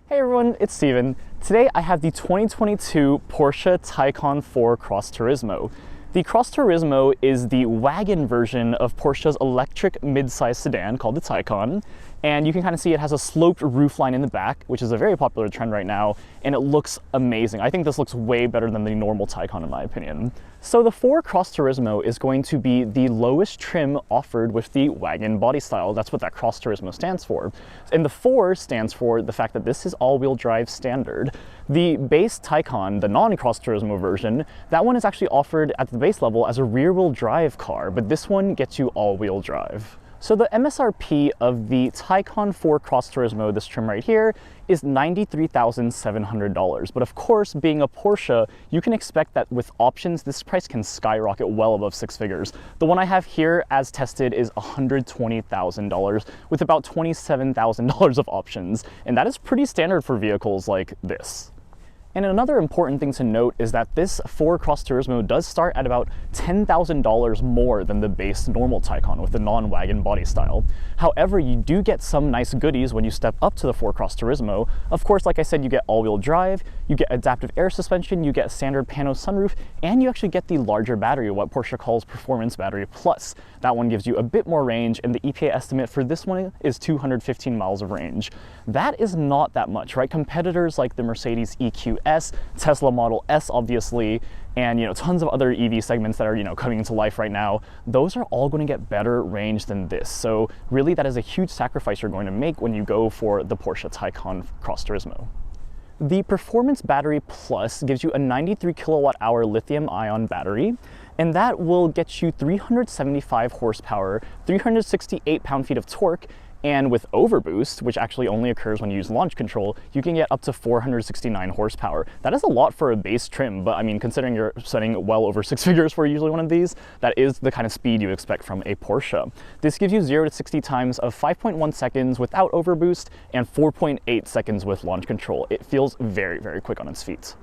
Hey everyone, it's Steven. Today I have the 2022 Porsche Taycan 4 Cross Turismo. The Cross Turismo is the wagon version of Porsche's electric mid-size sedan called the Taycan, and you can kind of see it has a sloped roofline in the back, which is a very popular trend right now, and it looks amazing. I think this looks way better than the normal Taycan in my opinion. So the 4 Cross Turismo is going to be the lowest trim offered with the wagon body style. That's what that Cross Turismo stands for. And the 4 stands for the fact that this is all-wheel drive standard. The base Taycan, the non-Cross Turismo version, that one is actually offered at the base level as a rear-wheel drive car, but this one gets you all-wheel drive. So the MSRP of the Taycan 4 Cross Turismo, this trim right here, is $93,700. But of course, being a Porsche, you can expect that with options, this price can skyrocket well above 6 figures. The one I have here, as tested, is $120,000 with about $27,000 of options. And that is pretty standard for vehicles like this. And another important thing to note is that this 4 Cross Turismo does start at about $10,000 more than the base normal Taycan with the non-wagon body style. However, you do get some nice goodies when you step up to the 4 Cross Turismo. Of course, like I said, you get all-wheel drive, you get adaptive air suspension, you get standard pano sunroof, and you actually get the larger battery, what Porsche calls Performance Battery Plus. That one gives you a bit more range, and the EPA estimate for this one is 215 miles of range. That is not that much, right? Competitors like the Mercedes EQS, Tesla Model S obviously, and tons of other EV segments that are coming into life right now, those are all going to get better range than this. So really that is a huge sacrifice you're going to make when you go for the Porsche Taycan Cross Turismo. The Performance Battery Plus gives you a 93 kilowatt-hour lithium-ion battery, and that will get you 375 horsepower, 368 pound-feet of torque, and with overboost, which actually only occurs when you use launch control, you can get up to 469 horsepower. That is a lot for a base trim, but I mean, considering you're setting well over 6 figures for usually one of these, that is the kind of speed you expect from a Porsche. This gives you 0 to 60 times of 5.1 seconds without overboost and 4.8 seconds with launch control. It feels very, very quick on its feet.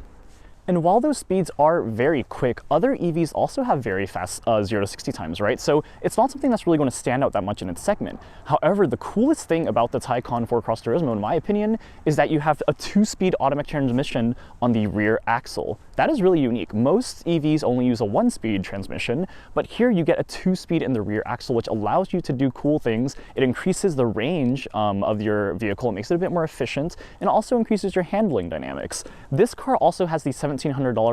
And while those speeds are very quick, other EVs also have very fast 0 to 60 times, right? So it's not something that's really going to stand out that much in its segment. However, the coolest thing about the Taycan 4 Cross Turismo, in my opinion, is that you have a 2-speed automatic transmission on the rear axle. That is really unique. Most EVs only use a 1-speed transmission, but here you get a 2-speed in the rear axle, which allows you to do cool things. It increases the range of your vehicle, it makes it a bit more efficient, and also increases your handling dynamics. This car also has the $1,700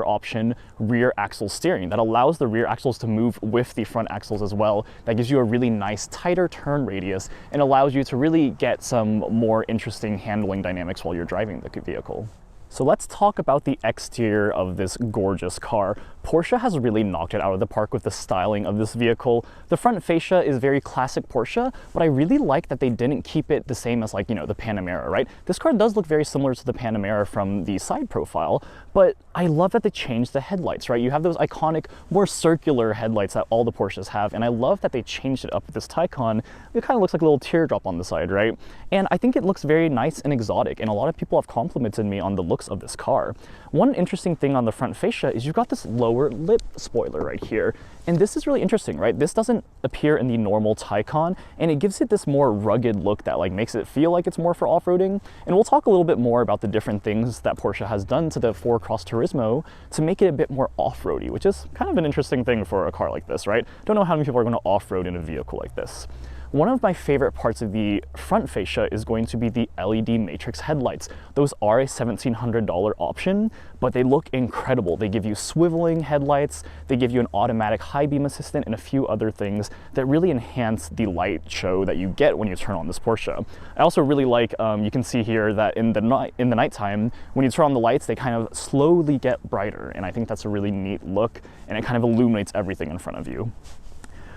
option rear axle steering that allows the rear axles to move with the front axles as well. That gives you a really nice tighter turn radius and allows you to really get some more interesting handling dynamics while you're driving the vehicle. So let's talk about the exterior of this gorgeous car. Porsche has really knocked it out of the park with the styling of this vehicle. The front fascia is very classic Porsche, but I really like that they didn't keep it the same as the Panamera, right? This car does look very similar to the Panamera from the side profile, but I love that they changed the headlights, right? You have those iconic, more circular headlights that all the Porsches have, and I love that they changed it up with this Taycan. It kind of looks like a little teardrop on the side, right? And I think it looks very nice and exotic, and a lot of people have complimented me on the looks of this car. One interesting thing on the front fascia is you've got this lower lip spoiler right here, and this is really interesting, right? This doesn't appear in the normal Taycan, and it gives it this more rugged look that makes it feel like it's more for off-roading. And we'll talk a little bit more about the different things that Porsche has done to the 4 Cross Turismo to make it a bit more off-roady, which is kind of an interesting thing for a car like this, right? Don't know how many people are going to off-road in a vehicle like this. One of my favorite parts of the front fascia is going to be the LED matrix headlights. Those are a $1,700 option, but they look incredible. They give you swiveling headlights, they give you an automatic high beam assistant, and a few other things that really enhance the light show that you get when you turn on this Porsche. I also really like, you can see here that in the nighttime, when you turn on the lights, they kind of slowly get brighter, and I think that's a really neat look, and it kind of illuminates everything in front of you.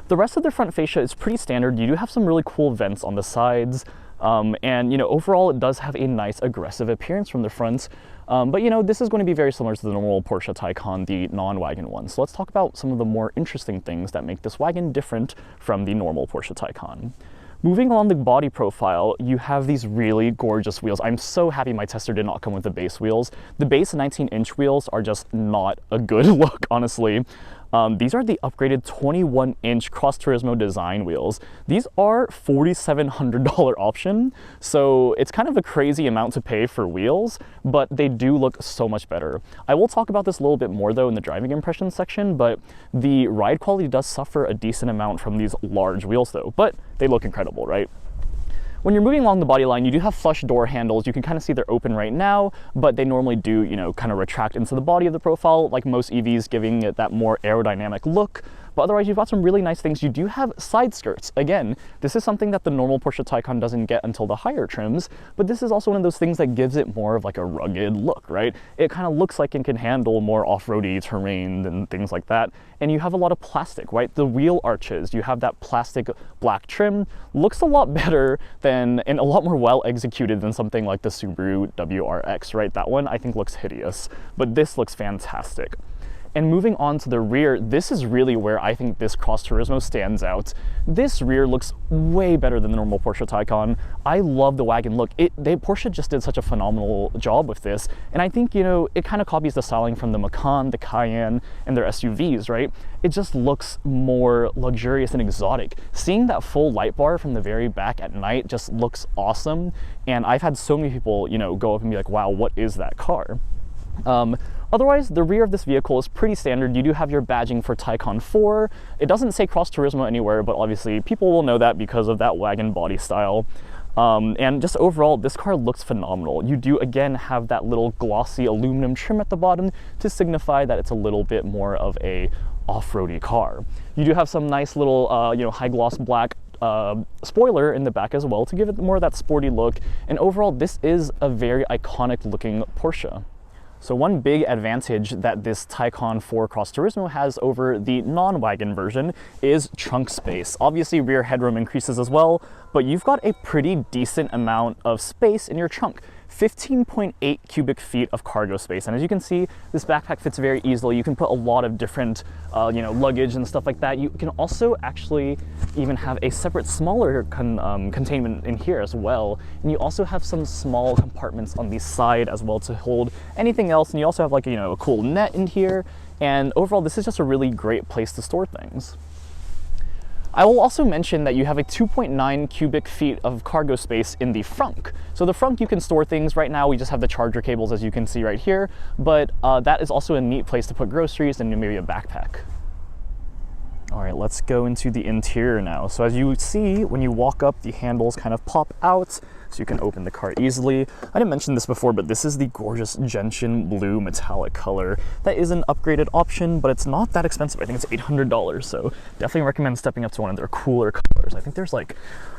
The rest of the front fascia is pretty standard. You do have some really cool vents on the sides, and overall it does have a nice aggressive appearance from the front. But this is going to be very similar to the normal Porsche Taycan, the non-wagon one. So let's talk about some of the more interesting things that make this wagon different from the normal Porsche Taycan. Moving along the body profile, you have these really gorgeous wheels. I'm so happy my tester did not come with the base wheels. The base 19-inch wheels are just not a good look, honestly. These are the upgraded 21-inch Cross Turismo design wheels. These are $4,700 option, so it's kind of a crazy amount to pay for wheels, but they do look so much better. I will talk about this a little bit more though in the driving impressions section, but the ride quality does suffer a decent amount from these large wheels though, but they look incredible, right? When you're moving along the body line, you do have flush door handles. You can kind of see they're open right now, but they normally do, you know, kind of retract into the body of the profile, like most EVs, giving it that more aerodynamic look. But otherwise, you've got some really nice things. You do have side skirts. Again, this is something that the normal Porsche Taycan doesn't get until the higher trims, but this is also one of those things that gives it more of like a rugged look, right? It kind of looks like it can handle more off-roady terrain and things like that. And you have a lot of plastic, right? The wheel arches, you have that plastic black trim. Looks a lot better than, and a lot more well executed than something like the Subaru WRX, right? That one I think looks hideous, but this looks fantastic. And moving on to the rear, this is really where I think this Cross Turismo stands out. This rear looks way better than the normal Porsche Taycan. I love the wagon look. Porsche just did such a phenomenal job with this. And I think, you know, it kind of copies the styling from the Macan, the Cayenne, and their SUVs, right? It just looks more luxurious and exotic. Seeing that full light bar from the very back at night just looks awesome. And I've had so many people, you know, go up and be like, wow, what is that car? Otherwise, the rear of this vehicle is pretty standard. You do have your badging for Taycan 4. It doesn't say Cross Turismo anywhere, but obviously people will know that because of that wagon body style. And just overall, this car looks phenomenal. You do, again, have that little glossy aluminum trim at the bottom to signify that it's a little bit more of a off-roady car. You do have some nice little, you know, high gloss black spoiler in the back as well to give it more of that sporty look. And overall, this is a very iconic looking Porsche. So one big advantage that this Taycan 4 Cross Turismo has over the non-wagon version is trunk space. Obviously rear headroom increases as well, but you've got a pretty decent amount of space in your trunk. 15.8 cubic feet of cargo space. And as you can see, this backpack fits very easily. You can put a lot of different, you know, luggage and stuff like that. You can also actually even have a separate smaller containment in here as well. And you also have some small compartments on the side as well to hold anything else. And you also have like, you know, a cool net in here. And overall, this is just a really great place to store things. I will also mention that you have a 2.9 cubic feet of cargo space in the frunk. So the frunk, you can store things. Right now we just have the charger cables, as you can see right here, but that is also a neat place to put groceries and maybe a backpack. All right, let's go into the interior now. So as you see, when you walk up, the handles kind of pop out, so you can open the car easily. I didn't mention this before, but this is the gorgeous gentian blue metallic color. That is an upgraded option, but it's not that expensive. I think it's $800, so definitely recommend stepping up to one of their cooler colors. I think there's like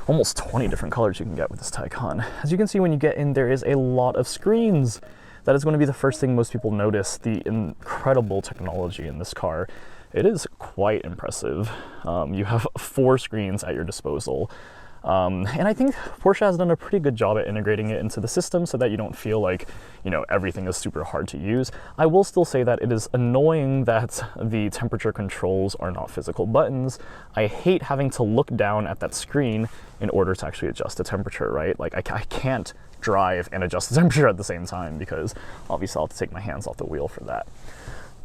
almost 20 different colors you can get with this Taycan. As you can see, when you get in, there is a lot of screens. That is going to be the first thing most people notice, the incredible technology in this car. It is quite impressive. You have 4 screens at your disposal. And I think Porsche has done a pretty good job at integrating it into the system so that you don't feel like, you know, everything is super hard to use. I will still say that it is annoying that the temperature controls are not physical buttons. I hate having to look down at that screen in order to actually adjust the temperature, right? Like I can't drive and adjust the temperature at the same time because obviously I'll have to take my hands off the wheel for that.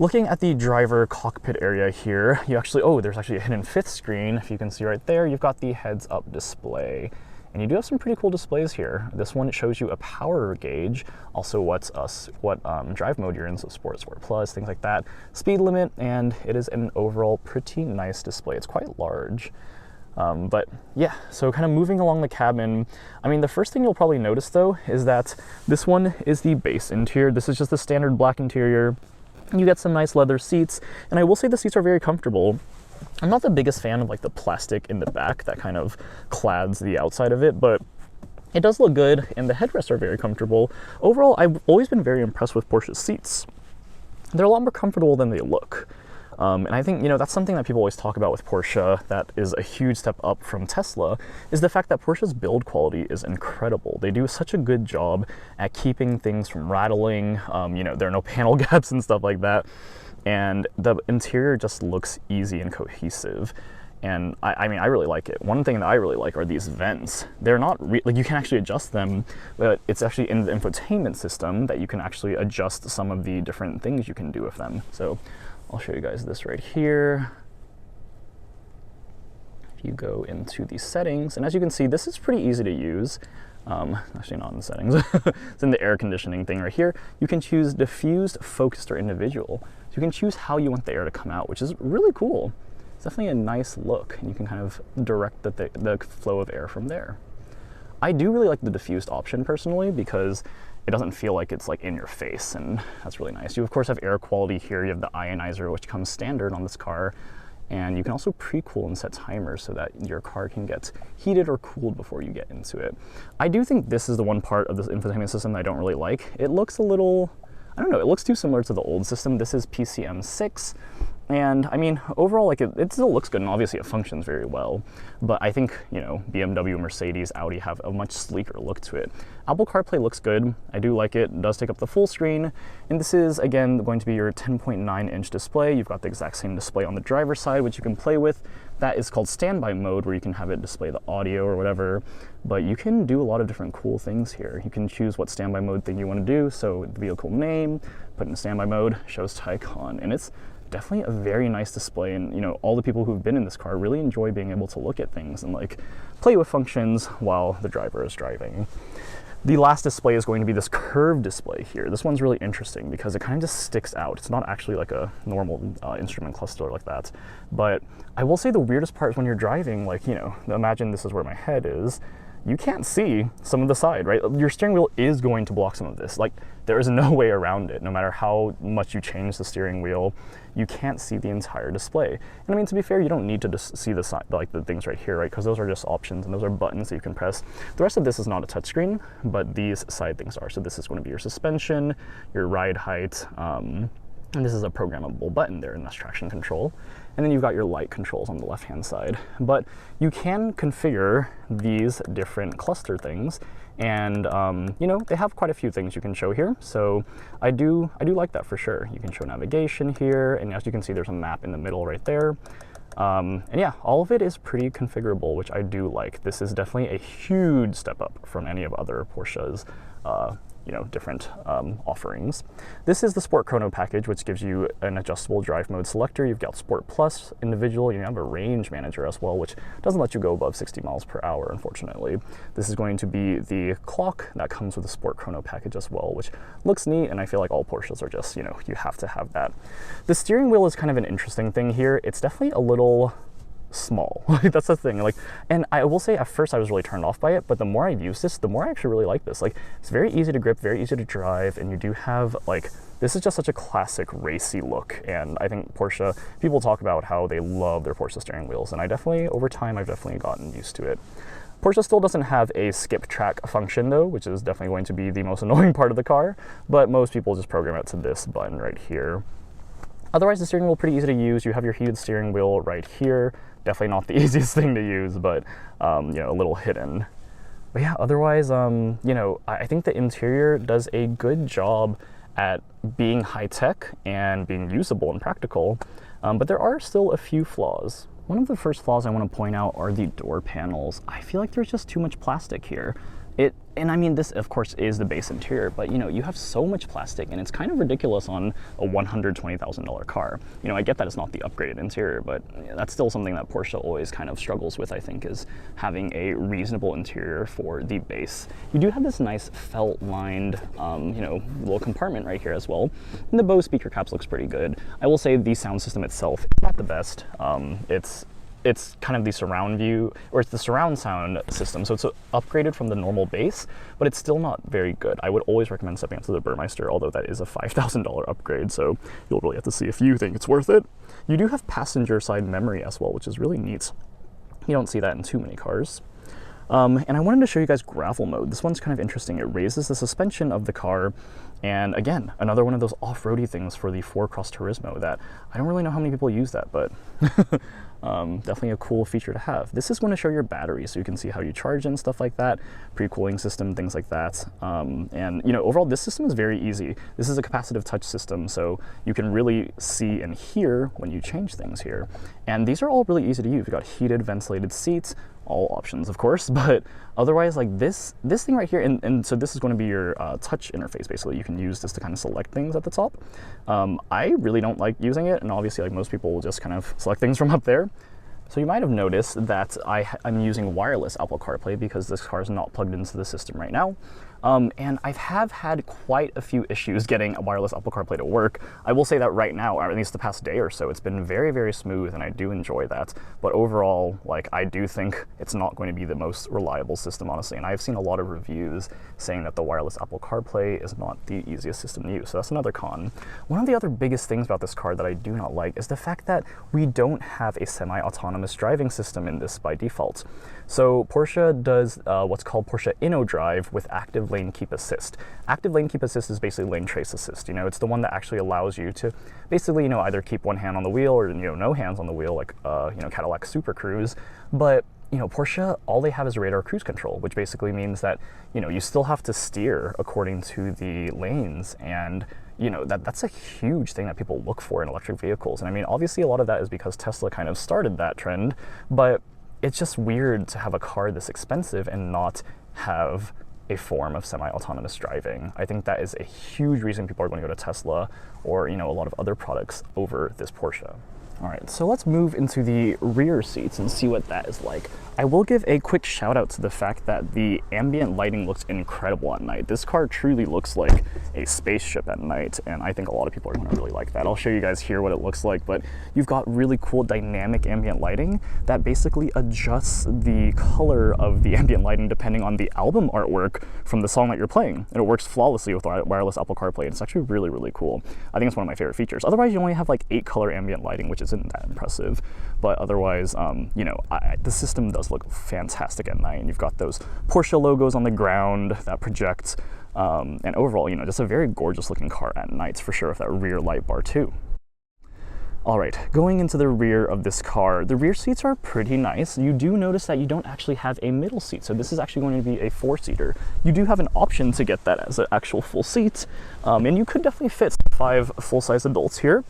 Looking at the driver cockpit area here, you actually, oh, there's actually a hidden 5th screen. If you can see right there, you've got the heads-up display. And you do have some pretty cool displays here. This one, it shows you a power gauge, also what drive mode you're in, so Sport, Sport Plus, things like that, speed limit, and it is an overall pretty nice display. It's quite large. But yeah, so kind of moving along the cabin, I mean, the first thing you'll probably notice though is that this one is the base interior. This is just the standard black interior. You get some nice leather seats, and I will say the seats are very comfortable. I'm not the biggest fan of like the plastic in the back that kind of clads the outside of it, but it does look good, and the headrests are very comfortable. Overall, I've always been very impressed with Porsche's seats. They're a lot more comfortable than they look. And I think, you know, that's something that people always talk about with Porsche that is a huge step up from Tesla, is the fact that Porsche's build quality is incredible. They do such a good job at keeping things from rattling. You know, there are no panel gaps and stuff like that. And the interior just looks easy and cohesive. And I mean, I really like it. One thing that I really like are these vents. They're not, like you can actually adjust them, but it's actually in the infotainment system that you can actually adjust some of the different things you can do with them. So I'll show you guys this right here. If you go into the settings, and as you can see, this is pretty easy to use. Actually not in the settings, it's in the air conditioning thing right here. You can choose diffused, focused, or individual. So you can choose how you want the air to come out, which is really cool. It's definitely a nice look, and you can kind of direct the flow of air from there. I do really like the diffused option personally because it doesn't feel like it's like in your face, and that's really nice. You of course have air quality here. You have the ionizer, which comes standard on this car. And you can also pre-cool and set timers so that your car can get heated or cooled before you get into it. I do think this is the one part of this infotainment system that I don't really like. It looks a little, I don't know, it looks too similar to the old system. This is PCM 6. And I mean, overall, like it still looks good, and obviously it functions very well. But I think, you know, BMW, Mercedes, Audi have a much sleeker look to it. Apple CarPlay looks good. I do like it. It does take up the full screen. And this is, again, going to be your 10.9-inch display. You've got the exact same display on the driver's side, which you can play with. That is called standby mode, where you can have it display the audio or whatever. But you can do a lot of different cool things here. You can choose what standby mode thing you want to do. So the vehicle name, put in standby mode, shows Taycan, and it's definitely a very nice display. And you know, all the people who've been in this car really enjoy being able to look at things and like play with functions while the driver is driving. The last display is going to be this curved display here. This one's really interesting because it kind of just sticks out. It's not actually like a normal instrument cluster like that. But I will say the weirdest part is when you're driving, like, you know, imagine this is where my head is. You can't see some of the side, right? Your steering wheel is going to block some of this. Like, there is no way around it. No matter how much you change the steering wheel, you can't see the entire display. And I mean, to be fair, you don't need to just see the side, like the things right here, right? Because those are just options and those are buttons that you can press. The rest of this is not a touchscreen, but these side things are. So this is going to be your suspension, your ride height, and this is a programmable button there, and that's traction control. And then you've got your light controls on the left-hand side. But you can configure these different cluster things, and you know, they have quite a few things you can show here. So I do like that for sure. You can show navigation here, and as you can see, there's a map in the middle right there. And yeah, all of it is pretty configurable, which I do like. This is definitely a huge step up from any of other Porsche's you know, different offerings. This is the Sport Chrono package, which gives you an adjustable drive mode selector. You've got Sport Plus, individual, you have a range manager as well, which doesn't let you go above 60 miles per hour, unfortunately. This is going to be the clock that comes with the Sport Chrono package as well, which looks neat, and I feel like all Porsches are just, you know, you have to have that. The steering wheel is kind of an interesting thing here. It's definitely a little small. That's the thing. Like, and I will say at first I was really turned off by it, but the more I've used this, the more I actually really like this. Like, it's very easy to grip, very easy to drive, and you do have, like, this is just such a classic racy look. And I think Porsche, people talk about how they love their Porsche steering wheels, and I definitely, over time, I've definitely gotten used to it. Porsche still doesn't have a skip track function though, which is definitely going to be the most annoying part of the car, but most people just program it to this button right here. Otherwise, the steering wheel is pretty easy to use. You have your heated steering wheel right here. Definitely not the easiest thing to use, but you know, a little hidden. But yeah, otherwise, you know, I think the interior does a good job at being high-tech and being usable and practical, but there are still a few flaws. One of the first flaws I want to point out are the door panels. I feel like there's just too much plastic here. And I mean, this of course is the base interior, but you know, you have so much plastic and it's kind of ridiculous on a $120,000 car. You know, I get that it's not the upgraded interior, but that's still something that Porsche always kind of struggles with, I think, is having a reasonable interior for the base. You do have this nice felt lined, you know, little compartment right here as well. And the Bose speaker caps looks pretty good. I will say the sound system itself is not the best. It's kind of the surround view, or it's the surround sound system, so it's upgraded from the normal base, but it's still not very good. I would always recommend stepping up to the Burmeister, although that is a $5,000 upgrade, so you'll really have to see if you think it's worth it. You do have passenger side memory as well, which is really neat. You don't see that in too many cars. And I wanted to show you guys gravel mode. This one's kind of interesting. It raises the suspension of the car, and again, another one of those off-roady things for the Cross Turismo that I don't really know how many people use that, but definitely a cool feature to have. This is going to show your battery, so you can see how you charge and stuff like that, pre-cooling system, things like that. And you know, overall, this system is very easy. This is a capacitive touch system, so you can really see and hear when you change things here. And these are all really easy to use. We've got heated, ventilated seats, all options, of course, but otherwise, like this thing right here, and so this is going to be your touch interface. Basically, you can use this to kind of select things at the top. I really don't like using it, and obviously, like most people will just kind of select things from up there. So you might have noticed that I'm using wireless Apple CarPlay because this car is not plugged into the system right now. And I have had quite a few issues getting a wireless Apple CarPlay to work. I will say that right now, or at least the past day or so, it's been very, very smooth, and I do enjoy that. But overall, like, I do think it's not going to be the most reliable system, honestly. And I've seen a lot of reviews saying that the wireless Apple CarPlay is not the easiest system to use. So that's another con. One of the other biggest things about this car that I do not like is the fact that we don't have a semi-autonomous driving system in this by default. So Porsche does what's called Porsche InnoDrive with active lane keep assist. Active lane keep assist is basically lane trace assist. You know, it's the one that actually allows you to basically, you know, either keep one hand on the wheel or, you know, no hands on the wheel, like, you know, Cadillac Super Cruise. But, you know, Porsche, all they have is radar cruise control, which basically means that, you know, you still have to steer according to the lanes. And, you know, that's a huge thing that people look for in electric vehicles. And I mean, obviously a lot of that is because Tesla kind of started that trend, but it's just weird to have a car this expensive and not have a form of semi-autonomous driving. I think that is a huge reason people are going to go to Tesla or, you know, a lot of other products over this Porsche. All right, so let's move into the rear seats and see what that is like. I will give a quick shout out to the fact that the ambient lighting looks incredible at night. This car truly looks like a spaceship at night, and I think a lot of people are going to really like that. I'll show you guys here what it looks like, but you've got really cool dynamic ambient lighting that basically adjusts the color of the ambient lighting depending on the album artwork from the song that you're playing. And it works flawlessly with wireless Apple CarPlay. It's actually really, really cool. I think it's one of my favorite features. Otherwise, you only have like 8 color ambient lighting, which isn't that impressive. But otherwise, you know, the system does look fantastic at night. And you've got those Porsche logos on the ground that project. And overall, you know, just a very gorgeous looking car at nights for sure with that rear light bar too. All right, going into the rear of this car, the rear seats are pretty nice. You do notice that you don't actually have a middle seat, so this is actually going to be a 4-seater. You do have an option to get that as an actual full seat, and you could definitely fit 5 full-size adults here.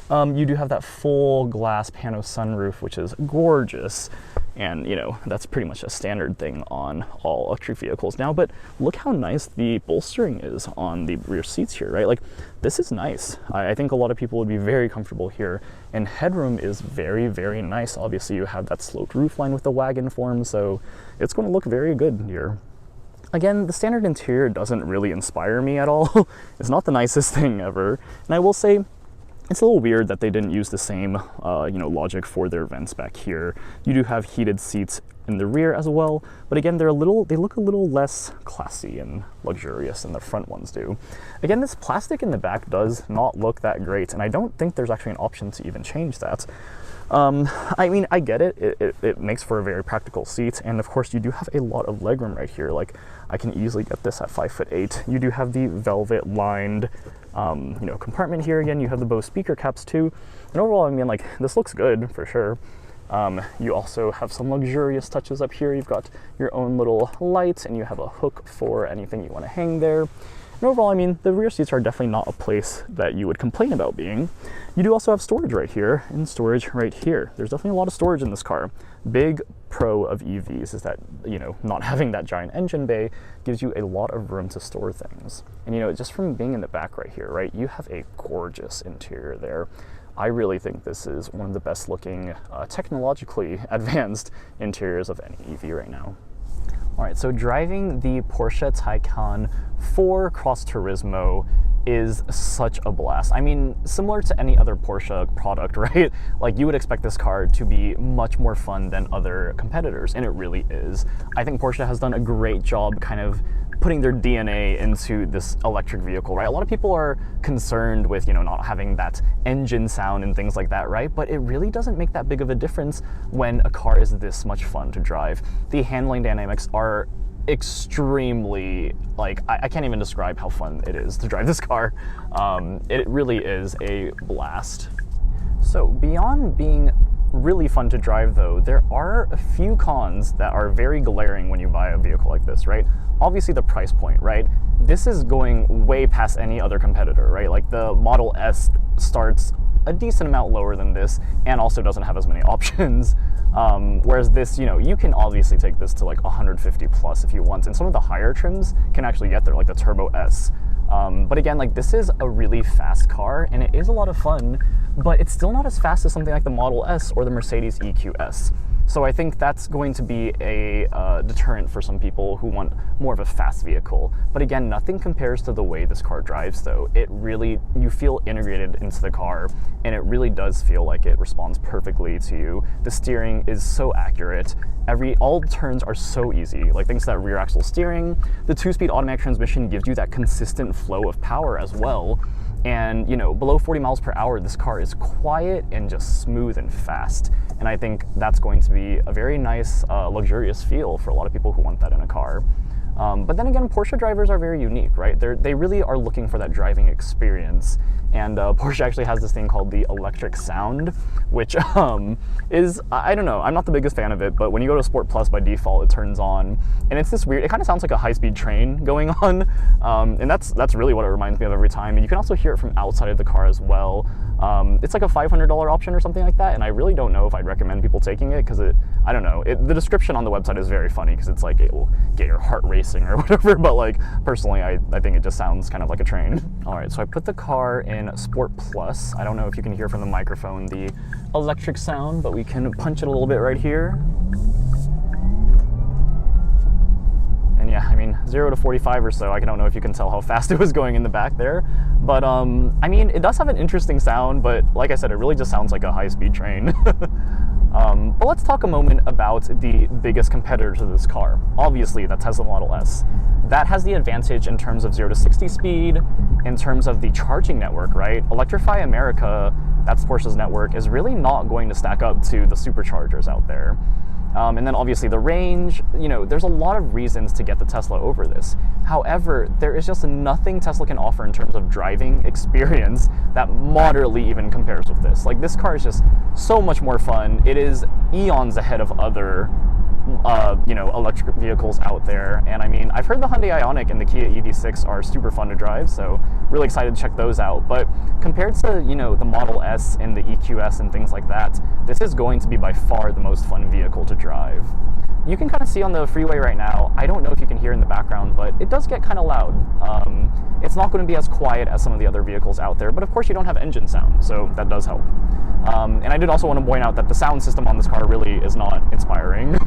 You do have that full glass pano sunroof, which is gorgeous. And, you know, that's pretty much a standard thing on all electric vehicles now. But look how nice the bolstering is on the rear seats here, right? Like, this is nice. I think a lot of people would be very comfortable here. And headroom is very, very nice. Obviously, you have that sloped roofline with the wagon form, so it's going to look very good here. Again, the standard interior doesn't really inspire me at all. It's not the nicest thing ever. And I will say, it's a little weird that they didn't use the same, you know, logic for their vents back here. You do have heated seats in the rear as well, but again, they look a little less classy and luxurious than the front ones do. Again, this plastic in the back does not look that great, and I don't think there's actually an option to even change that. I mean, I get it. It makes for a very practical seat, and of course, you do have a lot of legroom right here. Like, I can easily get this at 5'8". You do have the velvet lined, you know, compartment here. Again, you have the Bose speaker caps too, and overall, I mean, like, this looks good for sure. You also have some luxurious touches up here. You've got your own little light, and you have a hook for anything you want to hang there. And overall, I mean, the rear seats are definitely not a place that you would complain about being. You do also have storage right here and storage right here. There's definitely a lot of storage in this car. Big pro of EVs is that, you know, not having that giant engine bay gives you a lot of room to store things. And, you know, just from being in the back right here, right, you have a gorgeous interior there. I really think this is one of the best looking, technologically advanced interiors of any EV right now. All right, so driving the Porsche Taycan 4 Cross Turismo is such a blast. I mean, similar to any other Porsche product, right? Like, you would expect this car to be much more fun than other competitors, and it really is. I think Porsche has done a great job kind of putting their DNA into this electric vehicle, right? A lot of people are concerned with, you know, not having that engine sound and things like that, right? But it really doesn't make that big of a difference when a car is this much fun to drive. The handling dynamics are extremely, like, I can't even describe how fun it is to drive this car. It really is a blast. So beyond being really fun to drive though, there are a few cons that are very glaring when you buy a vehicle like this, right? Obviously the price point, right? This is going way past any other competitor, right? Like, the Model S starts a decent amount lower than this and also doesn't have as many options. Whereas this, you can obviously take this to like 150 plus if you want, and some of the higher trims can actually get there, like the Turbo S. But again, like this is a really fast car, and it is a lot of fun, but it's still not as fast as something like the Model S or the Mercedes EQS. So I think that's going to be a deterrent for some people who want more of a fast vehicle. But again, nothing compares to the way this car drives though. It really, you feel integrated into the car, and it really does feel like it responds perfectly to you. The steering is so accurate. All turns are so easy, like thanks to that rear axle steering. The 2-speed automatic transmission gives you that consistent flow of power as well. And below 40 miles per hour, this car is quiet and just smooth and fast. And I think that's going to be a very nice, luxurious feel for a lot of people who want that in a car. But then again, Porsche drivers are very unique, right? They really are looking for that driving experience. And Porsche actually has this thing called the electric sound, which is, I don't know, I'm not the biggest fan of it, but when you go to Sport Plus by default, it turns on, and it's this weird, it kind of sounds like a high-speed train going on, and that's really what it reminds me of every time. And you can also hear it from outside of the car as well. It's like a $500 option or something like that, and I really don't know if I'd recommend people taking it, because I don't know, the description on the website is very funny, because it's like it will get your heart racing or whatever, but like personally I think it just sounds kind of like a train. All right, so I put the car in Sport Plus. I don't know if you can hear from the microphone the electric sound, but we can punch it a little bit right here. And yeah, I mean, 0 to 45 or so, I don't know if you can tell how fast it was going in the back there, but I mean, it does have an interesting sound, but like I said, it really just sounds like a high-speed train. But let's talk a moment about the biggest competitor to this car. Obviously, the Tesla Model S. That has the advantage in terms of 0 to 60 speed, in terms of the charging network, right? Electrify America, that's Porsche's network, is really not going to stack up to the superchargers out there. And then obviously the range, there's a lot of reasons to get the Tesla over this. However, there is just nothing Tesla can offer in terms of driving experience that moderately even compares with this. Like, this car is just so much more fun. It is eons ahead of other electric vehicles out there. And I mean, I've heard the Hyundai Ioniq and the Kia EV6 are super fun to drive, so really excited to check those out. But compared to, the Model S and the EQS and things like that, this is going to be by far the most fun vehicle to drive. You can kind of see on the freeway right now, I don't know if you can hear in the background, but it does get kind of loud. It's not going to be as quiet as some of the other vehicles out there, but of course you don't have engine sound, so that does help. And I did also want to point out that the sound system on this car really is not inspiring.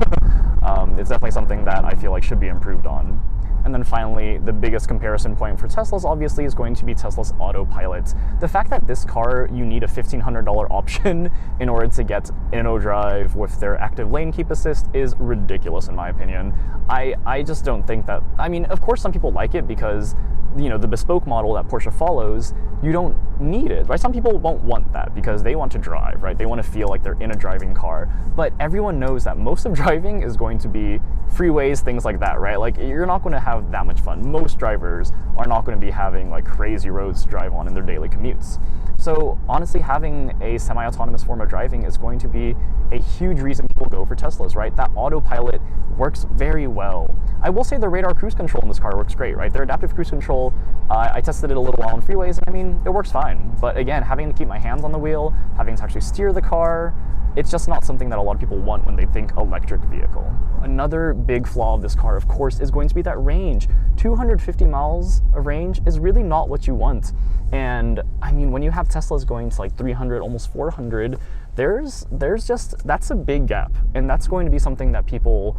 It's definitely something that I feel like should be improved on. And then finally, the biggest comparison point for Teslas obviously is going to be Tesla's autopilot. The fact that this car, you need a $1,500 option in order to get InnoDrive with their active lane keep assist is ridiculous in my opinion. I just don't think that, I mean, of course some people like it because the bespoke model that Porsche follows, you don't need it, right? Some people won't want that because they want to drive, right? They want to feel like they're in a driving car. But everyone knows that most of driving is going to be freeways, things like that, right? Like, you're not going to have that much fun. Most drivers are not going to be having like crazy roads to drive on in their daily commutes. So honestly, having a semi-autonomous form of driving is going to be a huge reason people go for Teslas, right? That autopilot works very well. I will say the radar cruise control in this car works great, right? Their adaptive cruise control, I tested it a little while on freeways, and I mean, it works fine. But again, having to keep my hands on the wheel, having to actually steer the car, it's just not something that a lot of people want when they think electric vehicle. Another big flaw of this car, of course, is going to be that range. 250 miles of range is really not what you want. And I mean, when you have Teslas going to like 300, almost 400, there's just, that's a big gap. And that's going to be something that people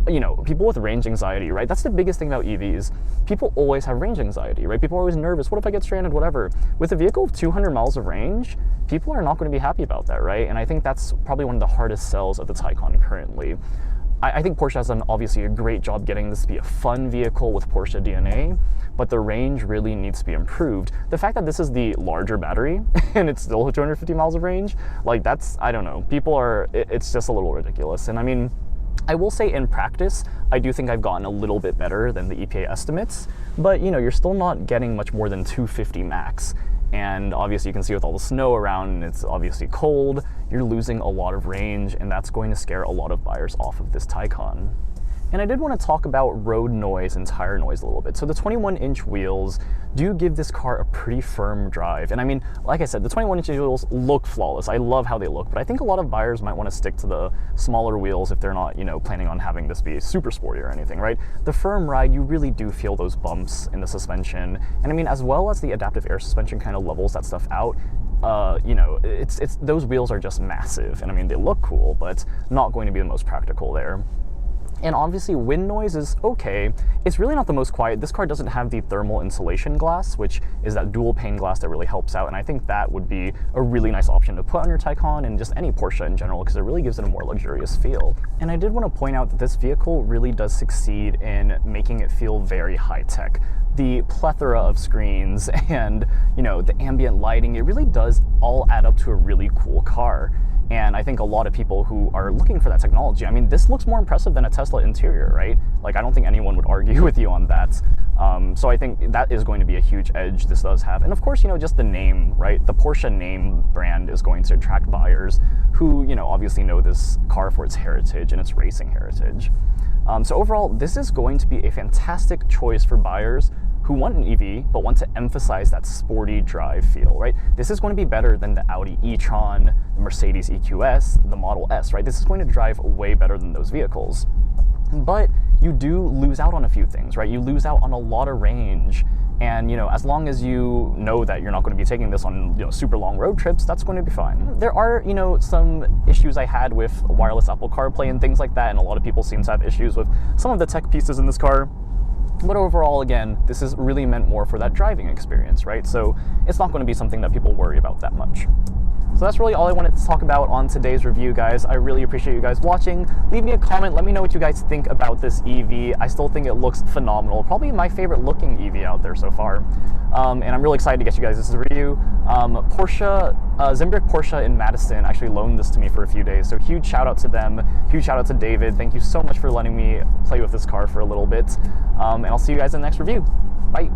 with range anxiety, right? That's the biggest thing about EVs. People always have range anxiety, right? People are always nervous. What if I get stranded, whatever? With a vehicle with 200 miles of range, people are not going to be happy about that, right? And I think that's probably one of the hardest sells of the Taycan currently. I think Porsche has done obviously a great job getting this to be a fun vehicle with Porsche DNA, but the range really needs to be improved. The fact that this is the larger battery and it's still 250 miles of range, like that's, I don't know, it's just a little ridiculous. And I mean, I will say in practice, I do think I've gotten a little bit better than the EPA estimates, but you're still not getting much more than 250 max. And obviously you can see with all the snow around and it's obviously cold, you're losing a lot of range, and that's going to scare a lot of buyers off of this Taycan. And I did want to talk about road noise and tire noise a little bit. So the 21-inch wheels do give this car a pretty firm drive. And I mean, like I said, the 21-inch wheels look flawless. I love how they look, but I think a lot of buyers might want to stick to the smaller wheels if they're not, you know, planning on having this be super sporty or anything, right? The firm ride, you really do feel those bumps in the suspension. And I mean, as well as the adaptive air suspension kind of levels that stuff out, you know, it's those wheels are just massive. And I mean, they look cool, but not going to be the most practical there. And obviously wind noise is okay. It's really not the most quiet. This car doesn't have the thermal insulation glass, which is that dual pane glass that really helps out. And I think that would be a really nice option to put on your Taycan and just any Porsche in general, because it really gives it a more luxurious feel. And I did want to point out that this vehicle really does succeed in making it feel very high tech. The plethora of screens and, you know, the ambient lighting, it really does all add up to a really cool car. And I think a lot of people who are looking for that technology, I mean, this looks more impressive than a Tesla interior, right? Like, I don't think anyone would argue with you on that. So I think that is going to be a huge edge this does have. And of course, you know, just the name, right? The Porsche name brand is going to attract buyers who, you know, obviously know this car for its heritage and its racing heritage. So overall, this is going to be a fantastic choice for buyers who want an EV but want to emphasize that sporty drive feel, right? This is going to be better than the Audi e-tron, the Mercedes EQS, the Model S, right? This is going to drive way better than those vehicles. But you do lose out on a few things, right? You lose out on a lot of range. And, you know, as long as you know that you're not going to be taking this on, you know, super long road trips, that's going to be fine. There are, you know, some issues I had with wireless Apple CarPlay and things like that, and a lot of people seem to have issues with some of the tech pieces in this car. But overall, again, this is really meant more for that driving experience, right? So it's not going to be something that people worry about that much. So that's really all I wanted to talk about on today's review, guys. I really appreciate you guys watching. Leave me a comment. Let me know what you guys think about this EV. I still think it looks phenomenal. Probably my favorite looking EV out there so far. And I'm really excited to get you guys this review. Zimbrick Porsche in Madison actually loaned this to me for a few days. So huge shout out to them. Huge shout out to David. Thank you so much for letting me play with this car for a little bit. And I'll see you guys in the next review. Bye.